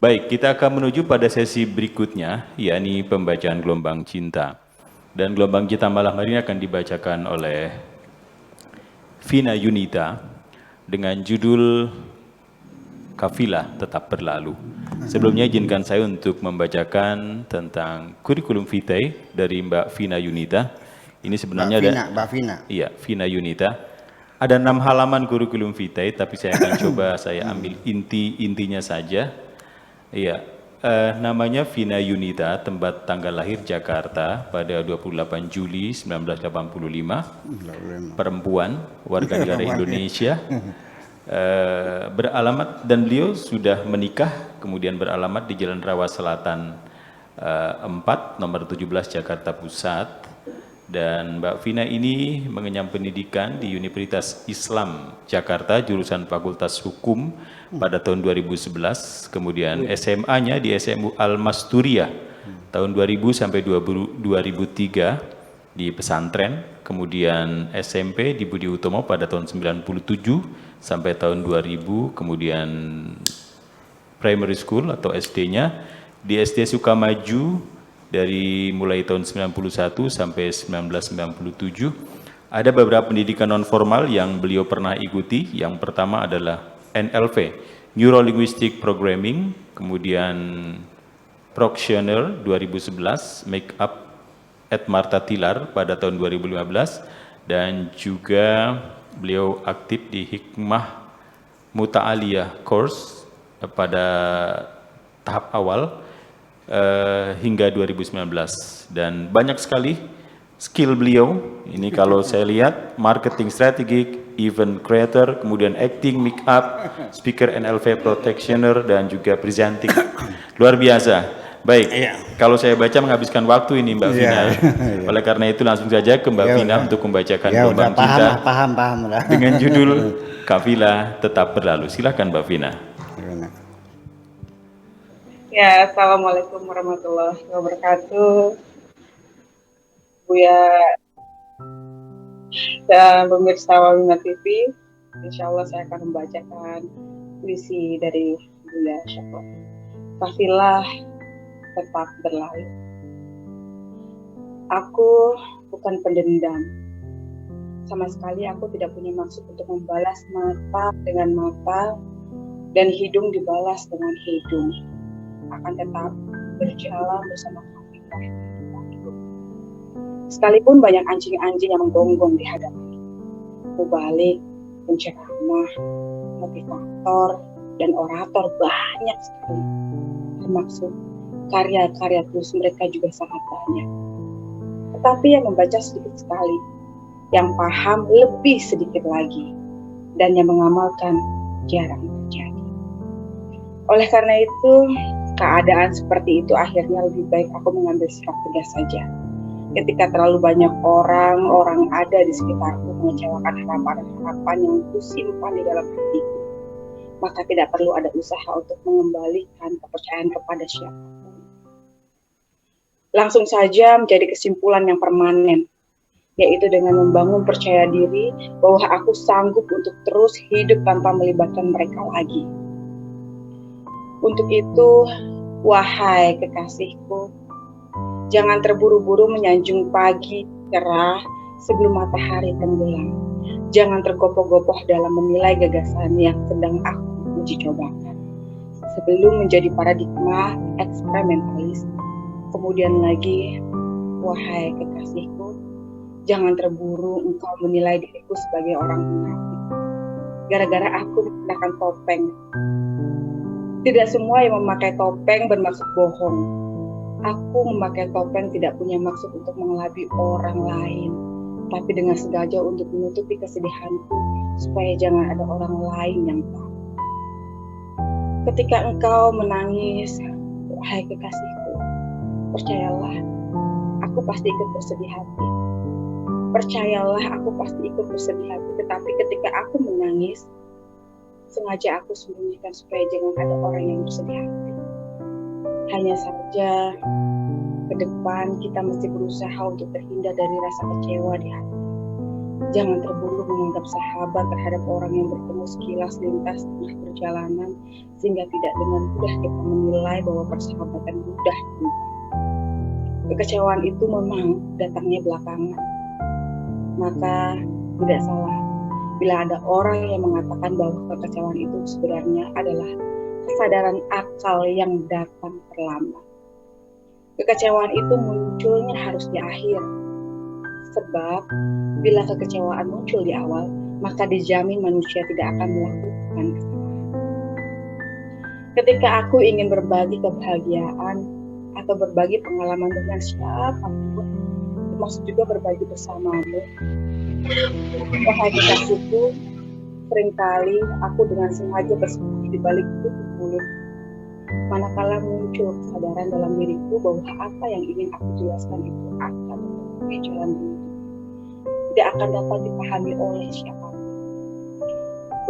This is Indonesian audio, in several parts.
Baik, kita akan menuju pada sesi berikutnya, yakni pembacaan gelombang cinta. Dan gelombang cinta malam hari ini akan dibacakan oleh Vina Yunita dengan judul Kafilah Tetap Berlalu. Sebelumnya izinkan saya untuk membacakan tentang kurikulum vitae dari Mbak Vina Yunita. Ini sebenarnya Mbak Vina. Iya, Vina Yunita. Ada 6 halaman kurikulum vitae, tapi saya akan coba saya ambil intinya saja. Iya, namanya Vina Yunita, tempat tanggal lahir Jakarta pada 28 Juli 1985, perempuan, warga negara Indonesia, beralamat, dan beliau sudah menikah, kemudian beralamat di Jalan Rawa Selatan 4, nomor 17, Jakarta Pusat. Dan Mbak Vina ini mengenyam pendidikan di Universitas Islam Jakarta, jurusan Fakultas Hukum pada tahun 2011, kemudian SMA-nya di SMU Al-Masturiyah tahun 2000 sampai 2003 di pesantren, kemudian SMP di Budi Utomo pada tahun 97 sampai tahun 2000, kemudian primary school atau SD-nya di SD Sukamaju dari mulai tahun 91 sampai 1997. Ada beberapa pendidikan non formal yang beliau pernah ikuti. Yang pertama adalah NLP, Neuro Linguistic Programming, kemudian Proctioner 2011, Make Up at Marta Tilar pada tahun 2015, dan juga beliau aktif di Hikmah Muta'aliyah Course pada tahap awal hingga 2019, dan banyak sekali skill beliau. Ini kalau saya lihat marketing strategik, event creator, kemudian acting, make up, speaker NLP practitioner, dan juga presenting. Luar biasa. Baik, kalau saya baca menghabiskan waktu ini Mbak Vina. Oleh karena itu langsung saja ke Mbak Vina untuk membacakan gelombang cinta paham dengan judul Kafilah Tetap Berlalu. Silakan Mbak Vina. Ya, assalamualaikum warahmatullahi wabarakatuh. Buya dan pemirsa Wawina TV, insya Allah saya akan membacakan puisi dari Buya Syafwa. Kafilah tetap berlalu. Aku bukan pendendam. Sama sekali aku tidak punya maksud untuk membalas mata dengan mata dan hidung dibalas dengan hidung. Akan tetap berjalan bersama Kafilah. Sekalipun banyak anjing-anjing yang menggonggong di hadapan, mubalik, penceramah, motivator, dan orator banyak sekali. Termasuk karya-karya tulis mereka juga sangat banyak. Tetapi yang membaca sedikit sekali, yang paham lebih sedikit lagi, dan yang mengamalkan jarang terjadi. Oleh karena itu, keadaan seperti itu akhirnya lebih baik aku mengambil sikap tegas saja. Ketika terlalu banyak orang ada di sekitarku mengecewakan harapan-harapan yang kusimpan di dalam hatiku, maka tidak perlu ada usaha untuk mengembalikan kepercayaan kepada siapapun. Langsung saja menjadi kesimpulan yang permanen, yaitu dengan membangun percaya diri bahwa aku sanggup untuk terus hidup tanpa melibatkan mereka lagi. Untuk itu, wahai kekasihku, jangan terburu-buru menyanjung pagi cerah sebelum matahari tenggelam. Jangan tergopoh-gopoh dalam menilai gagasan yang sedang aku uji cobakan. Sebelum menjadi paradigma eksperimentalis. Kemudian lagi, wahai kekasihku, jangan terburu engkau menilai diriku sebagai orang munafik. Gara-gara aku menggunakan topeng. Tidak semua yang memakai topeng bermaksud bohong. Aku memakai topeng tidak punya maksud untuk mengelabui orang lain, tapi dengan sengaja untuk menutupi kesedihanku, supaya jangan ada orang lain yang tahu. Ketika engkau menangis, wahai kekasihku, percayalah, aku pasti ikut bersedih hati. Percayalah, aku pasti ikut bersedih hati, tetapi ketika aku menangis, sengaja aku sembunyikan supaya jangan ada orang yang bersedih hati. Hanya saja ke depan kita mesti berusaha untuk terhindar dari rasa kecewa di hati. Jangan terburu menganggap sahabat terhadap orang yang bertemu sekilas lintas tengah perjalanan, sehingga tidak dengan mudah kita menilai bahwa persahabatan mudah berubah. Kekecewaan itu memang datangnya belakangan. Maka tidak salah bila ada orang yang mengatakan bahwa kekecewaan itu sebenarnya adalah kesadaran akal yang datang terlambat. Kekecewaan itu munculnya harus di akhir. Sebab bila kekecewaan muncul di awal, maka dijamin manusia tidak akan melakukan kesalahan. Ketika aku ingin berbagi kebahagiaan atau berbagi pengalaman dengan siapapun, termasuk juga berbagi bersamamu, wahai kekasihku, seringkali aku dengan sengaja bersembunyi di balik tutup mulut. Manakala muncul kesadaran dalam diriku bahwa apa yang ingin aku jelaskan itu akan menemui jalan buntu, tidak akan dapat dipahami oleh siapapun.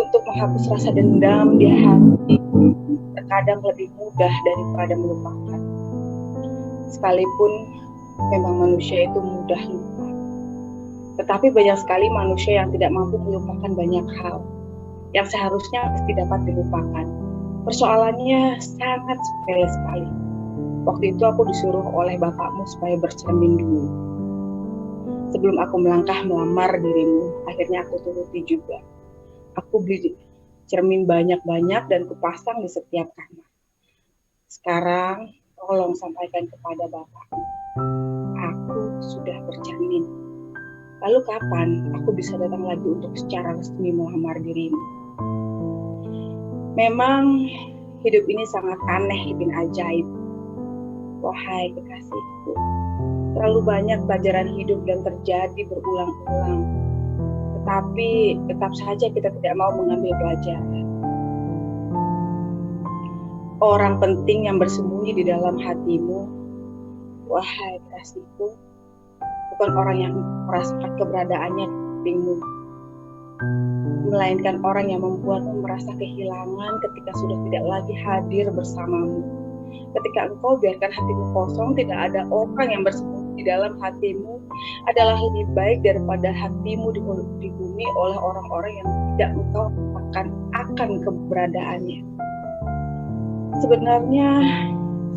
Untuk menghapus rasa dendam di hati terkadang lebih mudah daripada melupakan. Sekalipun memang manusia itu mudah lupa, tetapi banyak sekali manusia yang tidak mampu melupakan banyak hal yang seharusnya pasti dapat dilupakan. Persoalannya sangat sepele sekali. Waktu itu aku disuruh oleh bapakmu supaya bercermin dulu. Sebelum aku melangkah melamar dirimu, akhirnya aku turuti juga. Aku beli cermin banyak-banyak dan kupasang di setiap kamar. Sekarang, tolong sampaikan kepada bapakmu. Aku sudah bercermin. Lalu kapan aku bisa datang lagi untuk secara resmi melamar dirimu? Memang hidup ini sangat aneh bin ajaib. Wahai kekasihku, terlalu banyak pelajaran hidup dan terjadi berulang-ulang. Tetapi tetap saja kita tidak mau mengambil pelajaran. Orang penting yang bersembunyi di dalam hatimu, wahai kekasihku, bukan orang yang merasakan keberadaannya di sampingmu, melainkan orang yang membuatmu merasa kehilangan ketika sudah tidak lagi hadir bersamamu. Ketika engkau biarkan hatimu kosong, tidak ada orang yang bersembunyi di dalam hatimu, adalah lebih baik daripada hatimu dihuni oleh orang-orang yang tidak engkau akan keberadaannya.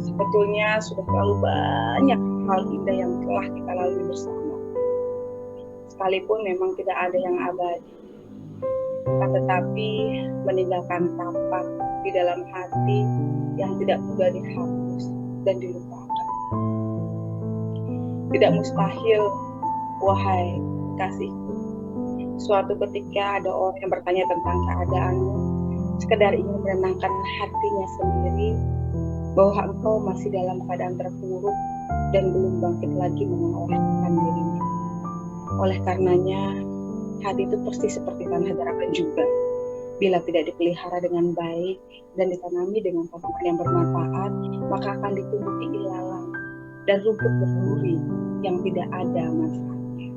Sebetulnya sudah terlalu banyak hal indah yang telah kita lalui bersama. Sekalipun memang tidak ada yang abadi, tetapi meninggalkan tapak di dalam hati yang tidak mudah dihapus dan dilupakan. Tidak mustahil, wahai kasihku, suatu ketika ada orang yang bertanya tentang keadaanmu, sekedar ingin menenangkan hatinya sendiri bahwa engkau masih dalam keadaan terpuruk dan belum bangkit lagi mengolah dirinya. Oleh karenanya, hati itu persis seperti tanah garapan juga. Bila tidak dipelihara dengan baik dan ditanami dengan tanaman yang bermanfaat, maka akan ditumbuhi ilalang dan rumput berduri yang tidak ada manfaatnya.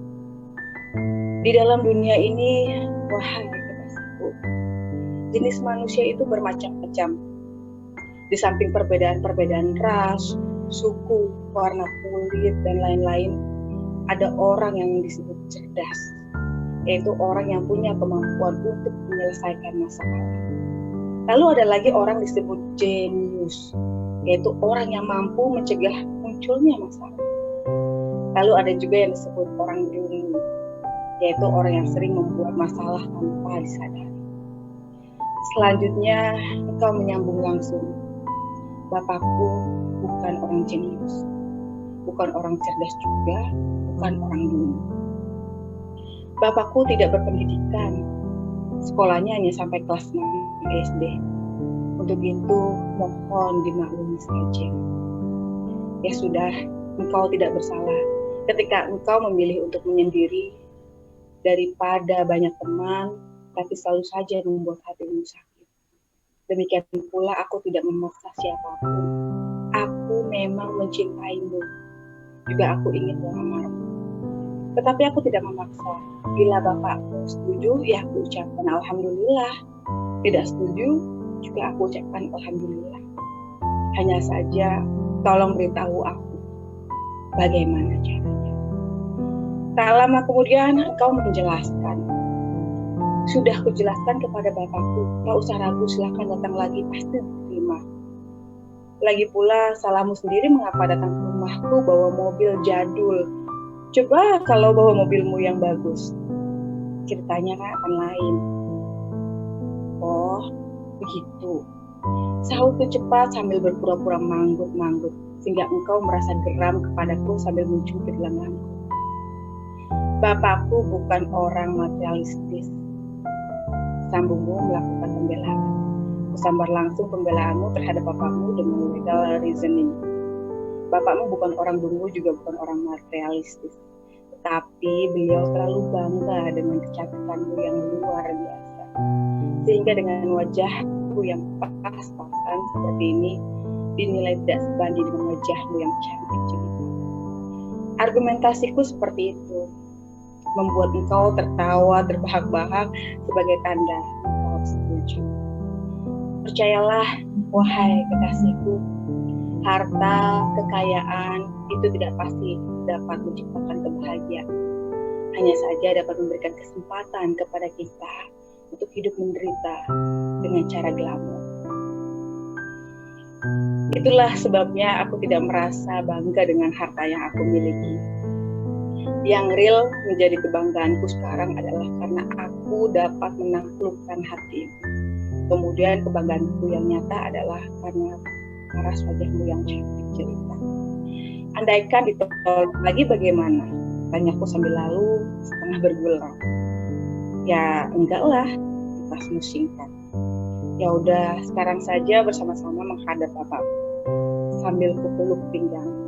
Di dalam dunia ini, wahai kekasihku, jenis manusia itu bermacam-macam. Di samping perbedaan-perbedaan ras, suku, warna kulit, dan lain-lain, ada orang yang disebut cerdas, yaitu orang yang punya kemampuan untuk menyelesaikan masalah. Lalu ada lagi orang disebut jenius, yaitu orang yang mampu mencegah munculnya masalah. Lalu ada juga yang disebut orang dungu, yaitu orang yang sering membuat masalah tanpa disadari. Selanjutnya, engkau menyambung langsung. Bapakku bukan orang jenius, bukan orang cerdas juga, bukan orang dungu. Bapakku tidak berpendidikan, sekolahnya hanya sampai kelas 6 SD. Untuk itu, mohon dimaklumi saja. Ya sudah, engkau tidak bersalah ketika engkau memilih untuk menyendiri daripada banyak teman, tapi selalu saja membuat hatimu sakit. Demikian pula aku tidak memaksa siapapun. Aku memang mencintaimu, juga aku ingin melamarmu. Tetapi aku tidak memaksa. Bila bapakmu setuju, ya aku ucapkan alhamdulillah. Tidak setuju, juga aku ucapkan alhamdulillah. Hanya saja, tolong beritahu aku bagaimana caranya. Tak lama kemudian engkau menjelaskan, sudah kujelaskan kepada bapakku, tak usah ragu, silahkan datang lagi, pasti diterima. Lagi pula salahmu sendiri mengapa datang ke rumahku bawa mobil jadul. Coba kalau bawa mobilmu yang bagus, ceritanya akan lain. Oh, begitu. Sahutku cepat sambil berpura-pura manggut-manggut, sehingga engkau merasa geram kepadaku sambil mencubit lenganku. Bapakku bukan orang materialistis. Sambungmu melakukan pembelaan. Kusambar langsung pembelaanmu terhadap bapakmu dengan legal reasoning. Bapakmu bukan orang dungu, juga bukan orang materialistis. Tetapi beliau terlalu bangga dengan kecantikanmu yang luar biasa. Sehingga dengan wajahku yang pas-pasan seperti ini, dinilai tidak sebanding dengan wajahmu yang cantik jelita. Argumentasiku seperti itu, membuat engkau tertawa terbahak-bahak sebagai tanda engkau setuju. Percayalah, wahai kekasihku, harta, kekayaan itu tidak pasti dapat menciptakan kebahagiaan. Hanya saja dapat memberikan kesempatan kepada kita untuk hidup menderita dengan cara glamor. Itulah sebabnya aku tidak merasa bangga dengan harta yang aku miliki. Yang real menjadi kebanggaanku sekarang adalah karena aku dapat menaklukkan hati. Kemudian kebanggaanku yang nyata adalah karena paras wajahmu yang cantik jelita. Andaikan ditolak lagi bagaimana? Tanyaku sambil lalu setengah bergurau. Ya enggak lah, pasmu singkat. Ya udah, sekarang saja bersama-sama menghadap Bapak sambil kupeluk pinggang.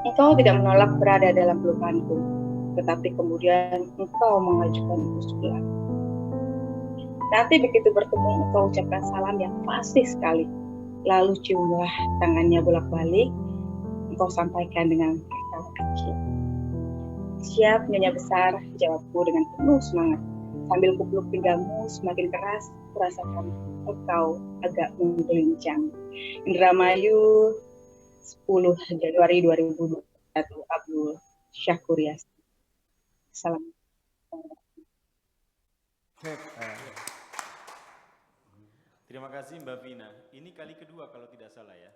Engkau tidak menolak berada dalam pelukanku, tetapi kemudian engkau mengajukan usulan. Nanti begitu bertemu, engkau ucapkan salam yang fasih sekali. Lalu ciumlah tangannya bolak-balik, engkau sampaikan dengan tertawa kecil. Siap, Nyonya Besar, jawabku dengan penuh semangat. Sambil kupeluk pinggangmu semakin keras, kurasakan engkau agak menggelincang. Indramayu, 10 Januari 2021, Abdul Syakur Yassin. Salam. Terima kasih Mbak Vina. Ini kali kedua kalau tidak salah ya.